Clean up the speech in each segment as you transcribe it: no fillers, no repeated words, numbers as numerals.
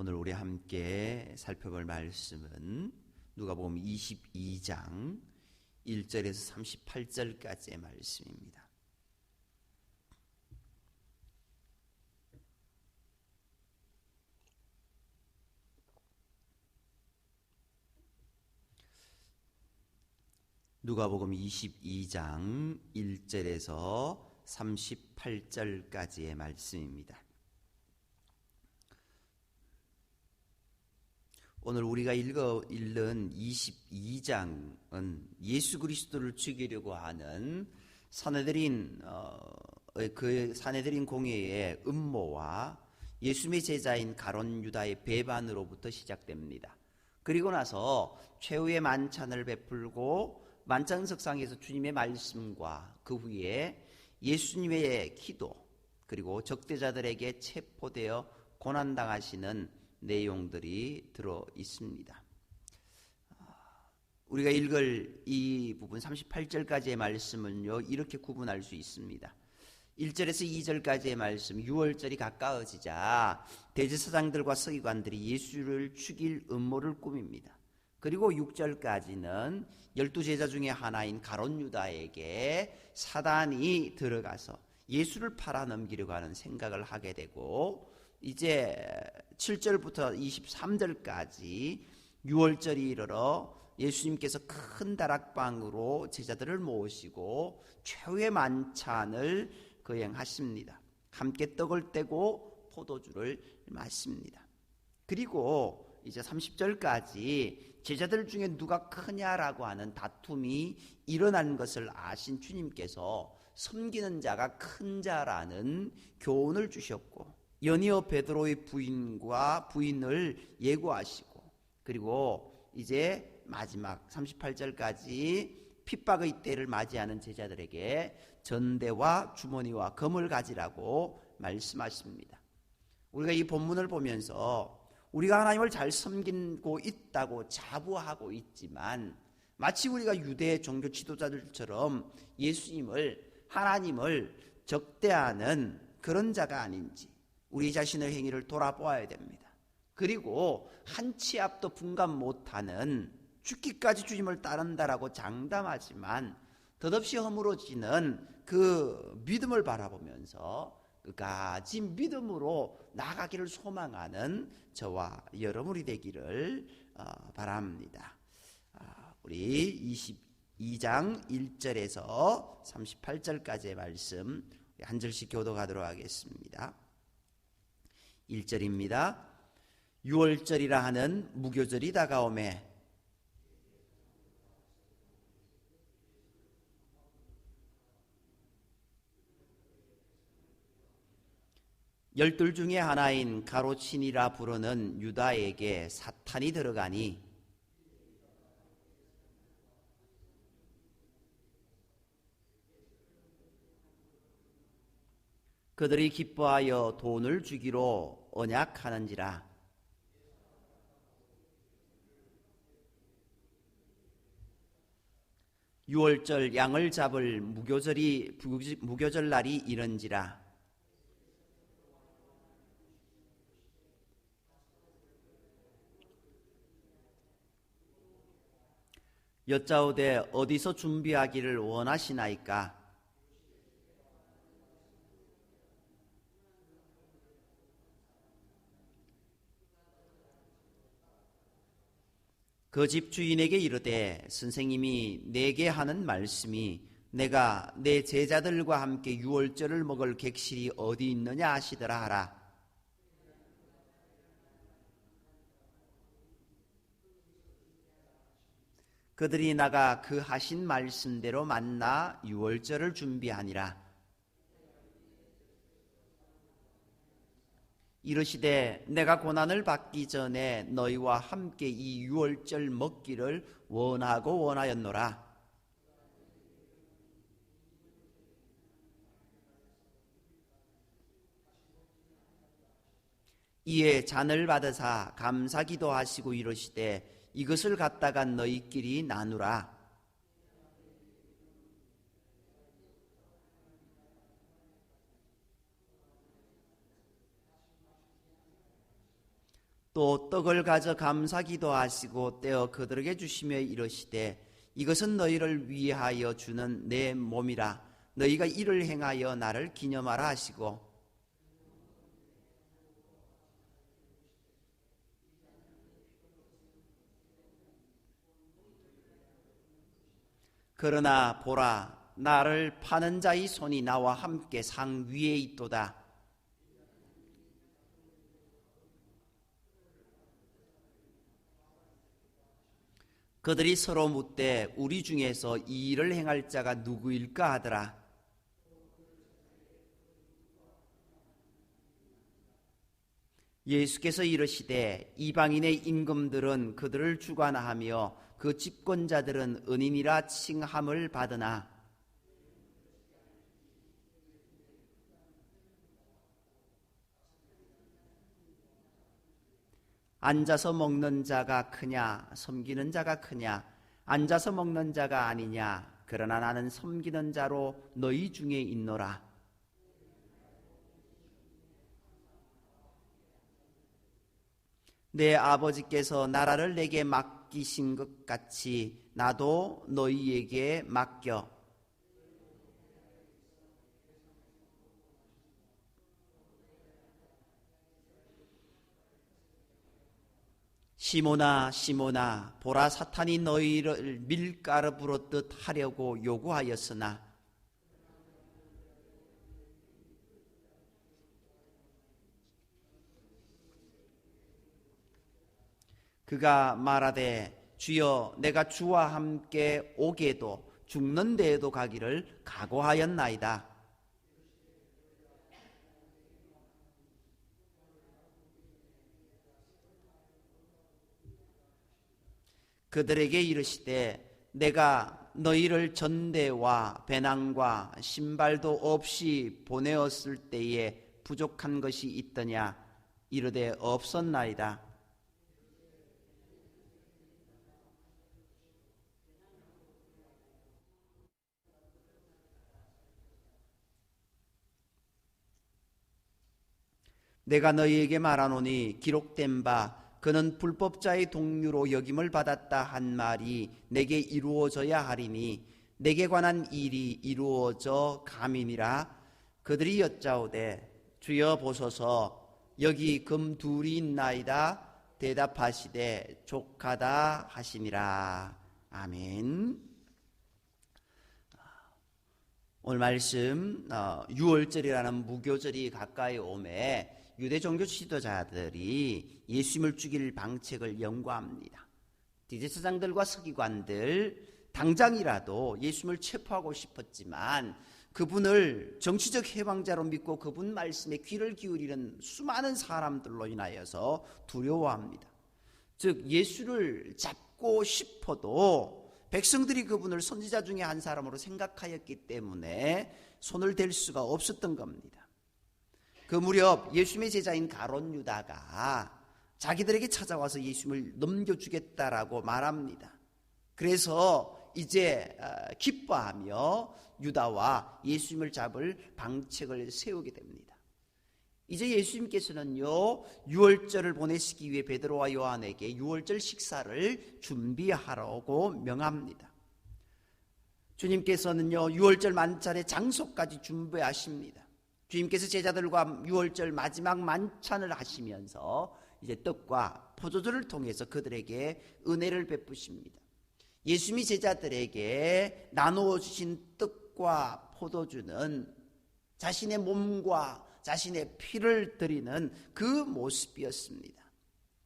오늘 우리 함께 살펴볼 말씀은 누가복음 22장 1절에서 38절까지의 말씀입니다. 누가복음 22장 1절에서 38절까지의 말씀입니다. 오늘 우리가 읽은 22장은 예수 그리스도를 죽이려고 하는 그 산헤드린 공회의 음모와 예수님의 제자인 가룟 유다의 배반으로부터 시작됩니다. 그리고 나서 최후의 만찬을 베풀고 만찬석상에서 주님의 말씀과 그 후에 예수님의 기도 그리고 적대자들에게 체포되어 고난당하시는 내용들이 들어 있습니다. 우리가 읽을 이 부분 38절까지의 말씀은요, 이렇게 구분할 수 있습니다. 1절에서 2절까지의 말씀, 6월절이 가까워지자 대제사장들과 서기관들이 예수를 죽일 음모를 꾸밉니다. 그리고 6절까지는 12제자 중에 하나인 가룟 유다에게 사단이 들어가서 예수를 팔아넘기려고 하는 생각을 하게 되고, 이제 7절부터 23절까지 6월절이 이르러 예수님께서 큰 다락방으로 제자들을 모시고 최후의 만찬을 거행하십니다. 함께 떡을 떼고 포도주를 마십니다. 그리고 이제 30절까지 제자들 중에 누가 크냐라고 하는 다툼이 일어난 것을 아신 주님께서 섬기는 자가 큰 자라는 교훈을 주셨고, 연이어 베드로의 부인을 예고하시고, 그리고 이제 마지막 38절까지 핍박의 때를 맞이하는 제자들에게 전대와 주머니와 검을 가지라고 말씀하십니다. 우리가 이 본문을 보면서 우리가 하나님을 잘 섬기고 있다고 자부하고 있지만, 마치 우리가 유대 종교 지도자들처럼 예수님을, 하나님을 적대하는 그런 자가 아닌지 우리 자신의 행위를 돌아보아야 됩니다. 그리고 한 치 앞도 분간 못하는, 죽기까지 주님을 따른다라고 장담하지만 덧없이 허물어지는 그 믿음을 바라보면서 끝까지 믿음으로 나아가기를 소망하는 저와 여러분이 되기를 바랍니다. 우리 22장 1절에서 38절까지의 말씀 한 절씩 교독하도록 하겠습니다. 1절입니다. 6월절이라 하는 무교절이 다가오매 열둘 중에 하나인 가로친이라 부르는 유다에게 사탄이 들어가니 그들이 기뻐하여 돈을 주기로 언약하는지라. 유월절 양을 잡을 무교절 날이 이른지라. 여짜오되 어디서 준비하기를 원하시나이까? 그 집 주인에게 이르되 선생님이 내게 하는 말씀이 내가 내 제자들과 함께 유월절을 먹을 객실이 어디 있느냐 하시더라 하라. 그들이 나가 그 하신 말씀대로 만나 유월절을 준비하니라. 이르시되 내가 고난을 받기 전에 너희와 함께 이 유월절 먹기를 원하고 원하였노라. 이에 잔을 받으사 감사기도 하시고 이르시되 이것을 갖다가 너희끼리 나누라. 또 떡을 가져 감사 기도하시고 떼어 그들에게 주시며 이르시되 이것은 너희를 위하여 주는 내 몸이라. 너희가 이를 행하여 나를 기념하라 하시고 그러나 보라, 나를 파는 자의 손이 나와 함께 상 위에 있도다. 그들이 서로 묻되 우리 중에서 이 일을 행할 자가 누구일까 하더라. 예수께서 이르시되 이방인의 임금들은 그들을 주관하며 그 집권자들은 은인이라 칭함을 받으나 앉아서 먹는 자가 크냐 섬기는 자가 크냐. 앉아서 먹는 자가 아니냐. 그러나 나는 섬기는 자로 너희 중에 있노라. 내 아버지께서 나라를 내게 맡기신 것 같이 나도 너희에게 맡겨. 시몬아 시몬아 보라, 사탄이 너희를 밀가루 부르듯 하려고 요구하였으나 그가 말하되 주여 내가 주와 함께 오게도 죽는 데에도 가기를 각오하였나이다. 그들에게 이르시되 내가 너희를 전대와 배낭과 신발도 없이 보내었을 때에 부족한 것이 있더냐. 이르되 없었나이다. 내가 너희에게 말하노니 기록된 바 그는 불법자의 동류로 여김을 받았다 한 말이 내게 이루어져야 하리니 내게 관한 일이 이루어져 감이니라. 그들이 여짜오되 주여 보소서 여기 금 둘이 있나이다. 대답하시되 족하다 하시니라. 아멘. 오늘 말씀 유월절이라는 무교절이 가까이 오매 유대 종교 지도자들이 예수님을 죽일 방책을 연구합니다. 대제사장들과 서기관들 당장이라도 예수님을 체포하고 싶었지만 그분을 정치적 해방자로 믿고 그분 말씀에 귀를 기울이는 수많은 사람들로 인하여서 두려워합니다. 즉 예수를 잡고 싶어도 백성들이 그분을 선지자 중에 한 사람으로 생각하였기 때문에 손을 댈 수가 없었던 겁니다. 그 무렵 예수님의 제자인 가룟 유다가 자기들에게 찾아와서 예수님을 넘겨주겠다라고 말합니다. 그래서 이제 기뻐하며 유다와 예수님을 잡을 방책을 세우게 됩니다. 이제 예수님께서는요 유월절을 보내시기 위해 베드로와 요한에게 유월절 식사를 준비하라고 명합니다. 주님께서는요 유월절 만찬의 장소까지 준비하십니다. 주님께서 제자들과 유월절 마지막 만찬을 하시면서 이제 떡과 포도주를 통해서 그들에게 은혜를 베푸십니다. 예수님이 제자들에게 나누어 주신 떡과 포도주는 자신의 몸과 자신의 피를 드리는 그 모습이었습니다.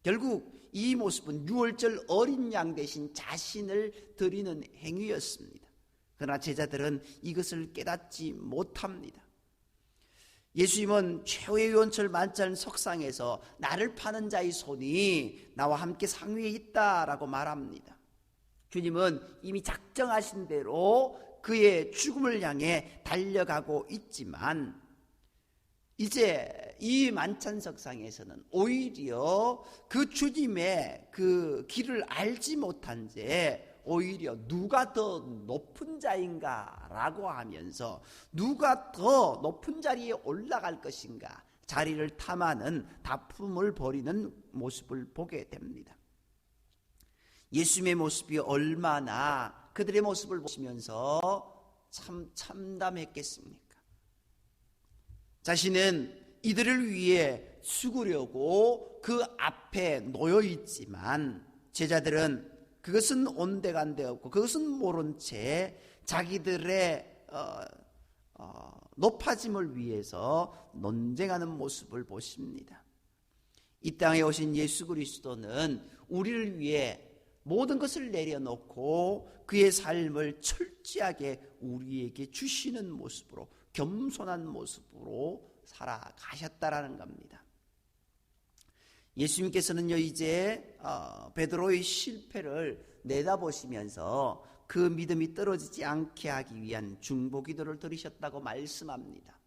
결국 이 모습은 유월절 어린 양 대신 자신을 드리는 행위였습니다. 그러나 제자들은 이것을 깨닫지 못합니다. 예수님은 최후의 유월절 만찬 석상에서 나를 파는 자의 손이 나와 함께 상위에 있다라고 말합니다. 주님은 이미 작정하신 대로 그의 죽음을 향해 달려가고 있지만 이제 이 만찬석상에서는 오히려 그 주님의 그 길을 알지 못한 채 오히려 누가 더 높은 자인가 라고 하면서 누가 더 높은 자리에 올라갈 것인가 자리를 탐하는 다툼을 벌이는 모습을 보게 됩니다. 예수님의 모습이 얼마나 그들의 모습을 보시면서 참 참담했겠습니까? 자신은 이들을 위해 죽으려고 그 앞에 놓여 있지만 제자들은 그것은 온데간데 없고 그것은 모른 채 자기들의 높아짐을 위해서 논쟁하는 모습을 보십니다. 이 땅에 오신 예수 그리스도는 우리를 위해 모든 것을 내려놓고 그의 삶을 철저하게 우리에게 주시는 모습으로, 겸손한 모습으로 살아가셨다라는 겁니다. 예수님께서는요, 이제 베드로의 실패를 내다보시면서 그 믿음이 떨어지지 않게 하기 위한 중보기도를 드리셨다고 말씀합니다.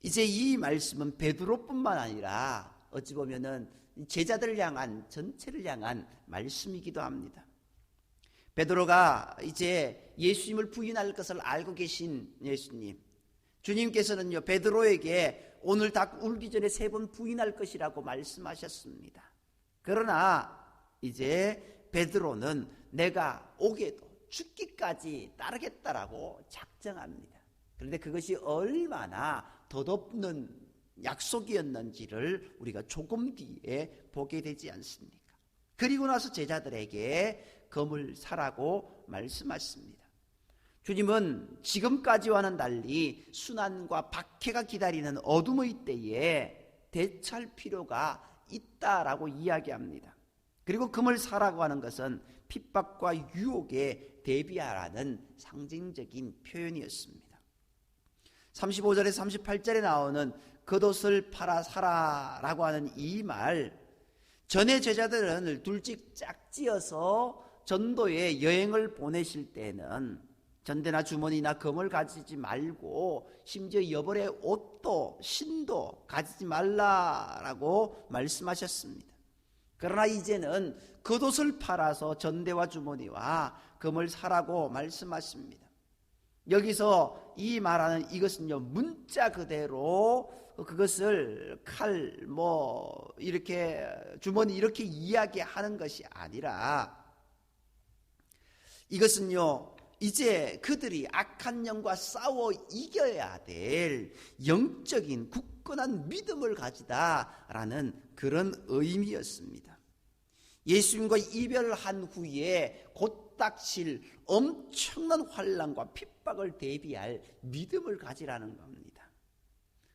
이제 이 말씀은 베드로뿐만 아니라 어찌 보면은 제자들을 향한, 전체를 향한 말씀이기도 합니다. 베드로가 이제 예수님을 부인할 것을 알고 계신 예수님, 주님께서는요, 베드로에게 오늘 닭 울기 전에 3번 부인할 것이라고 말씀하셨습니다. 그러나 이제 베드로는 내가 오게도 죽기까지 따르겠다라고 작정합니다. 그런데 그것이 얼마나 덧없는 약속이었는지를 우리가 조금 뒤에 보게 되지 않습니까? 그리고 나서 제자들에게 검을 사라고 말씀하십니다. 주님은 지금까지와는 달리 순환과 박해가 기다리는 어둠의 때에 대처할 필요가 있다라고 이야기합니다. 그리고 금을 사라고 하는 것은 핍박과 유혹에 대비하라는 상징적인 표현이었습니다. 35절에 38절에 나오는 겉옷을 팔아 사라라고 하는 이 말, 전에 제자들은 둘씩 짝지어서 전도에 여행을 보내실 때는 전대나 주머니나 금을 가지지 말고 심지어 여벌의 옷도 신도 가지지 말라라고 말씀하셨습니다. 그러나 이제는 겉옷을 팔아서 전대와 주머니와 금을 사라고 말씀하십니다. 여기서 이 말하는 이것은요, 문자 그대로 그것을 칼, 이렇게 주머니 이렇게 이야기하는 것이 아니라 이것은요, 이제 그들이 악한 영과 싸워 이겨야 될 영적인 굳건한 믿음을 가지다라는 그런 의미였습니다. 예수님과 이별한 후에 곧 닥칠 엄청난 환난과 핍박을 대비할 믿음을 가지라는 겁니다.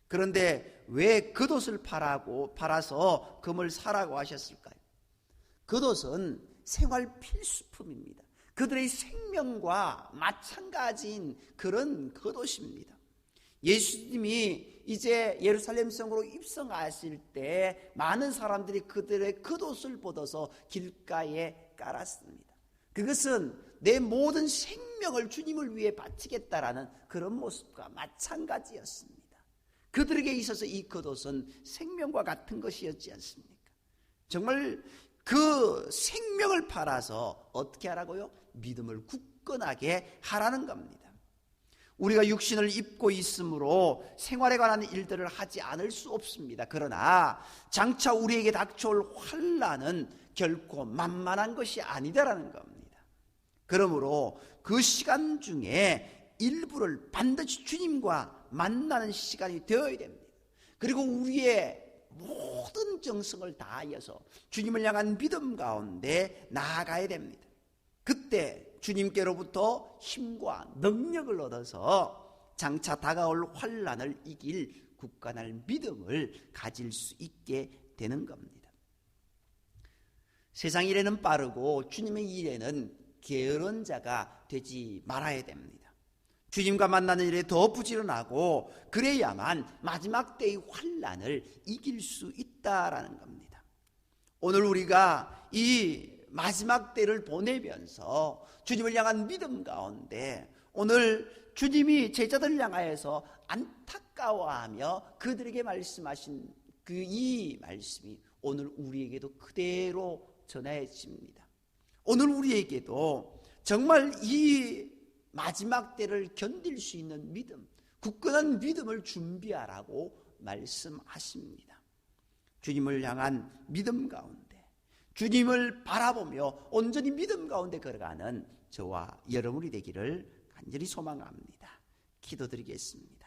그런데 왜 겉옷을 팔아서 금을 사라고 하셨을까요? 겉옷은 생활 필수품입니다. 그들의 생명과 마찬가지인 그런 겉옷입니다. 예수님이 이제 예루살렘 성으로 입성하실 때 많은 사람들이 그들의 겉옷을 벗어서 길가에 깔았습니다. 그것은 내 모든 생명을 주님을 위해 바치겠다라는 그런 모습과 마찬가지였습니다. 그들에게 있어서 이 겉옷은 생명과 같은 것이었지 않습니까? 정말 그 생명을 팔아서 어떻게 하라고요? 믿음을 굳건하게 하라는 겁니다. 우리가 육신을 입고 있으므로 생활에 관한 일들을 하지 않을 수 없습니다. 그러나 장차 우리에게 닥쳐올 환난은 결코 만만한 것이 아니다라는 겁니다. 그러므로 그 시간 중에 일부를 반드시 주님과 만나는 시간이 되어야 됩니다. 그리고 우리의 모든 정성을 다하여서 주님을 향한 믿음 가운데 나아가야 됩니다. 그때 주님께로부터 힘과 능력을 얻어서 장차 다가올 환난을 이길 굳건한 믿음을 가질 수 있게 되는 겁니다. 세상 일에는 빠르고 주님의 일에는 게으른 자가 되지 말아야 됩니다. 주님과 만나는 일에 더 부지런하고 그래야만 마지막 때의 환난을 이길 수 있다라는 겁니다. 오늘 우리가 이 마지막 때를 보내면서 주님을 향한 믿음 가운데 오늘 주님이 제자들을 향하여서 안타까워하며 그들에게 말씀하신 그 이 말씀이 오늘 우리에게도 그대로 전해집니다. 오늘 우리에게도 정말 이 마지막 때를 견딜 수 있는 믿음, 굳건한 믿음을 준비하라고 말씀하십니다. 주님을 향한 믿음 가운데, 주님을 바라보며 온전히 믿음 가운데 걸어가는 저와 여러분이 되기를 간절히 소망합니다. 기도드리겠습니다.